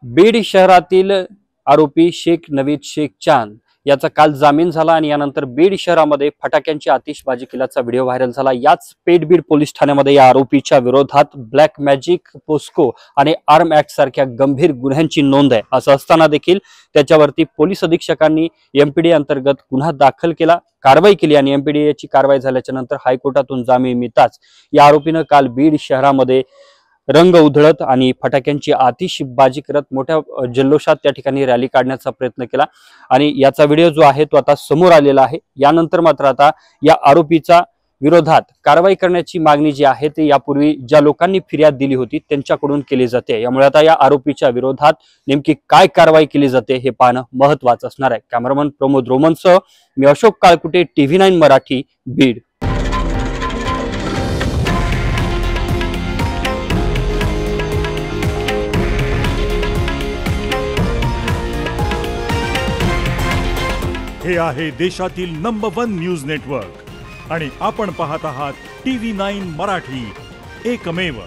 बीड शहरातील आरोपी शेख नवीद शेख चांद याचा काल जामीन झाला आणि यानंतर बीड शहरामध्ये फटाक्यांची आतिषबाजी केल्याचा व्हिडिओ व्हायरल झाला। याच पेठबीड पोलीस ठाण्यामध्ये या आरोपीच्या विरोधात ब्लॅक मॅजिक, पोस्को आणि आर्म ऍक्ट सारख्या गंभीर गुन्ह्यांची नोंद आहे। असं असताना देखील त्याच्यावरती पोलीस अधीक्षकांनी एमपीडी अंतर्गत गुन्हा दाखल केला, कारवाई केली आणि एमपीडीची कारवाई झाल्याच्या नंतर हायकोर्टातून जामीन मिळताच या आरोपीनं काल बीड शहरामध्ये रंग उधळत आणि फटाक्यांची आतिषबाजी करत मोठ्या जल्लोषात त्या ठिकाणी रॅली काढण्याचा प्रयत्न केला आणि याचा व्हिडिओ जो आहे तो आता समोर आलेला आहे। यानंतर मात्र आता या आरोपीचा विरोधात कारवाई करण्याची मागणी जी आहे ती यापूर्वी ज्या लोकांनी फिर्याद दिली होती त्यांच्याकडून केली जाते। यामुळे आता या आरोपीच्या विरोधात नेमकी काय कारवाई केली जाते हे पाहणं महत्त्वाचं असणार आहे। कॅमेरामन प्रमोद रोमनसह मी अशोक काळकुटे, TV9 मराठी, बीड। हे आहे देशातील नंबर 1 न्यूज नेटवर्क आणि आपण पाहत आहात TV9 मराठी, एकमेव।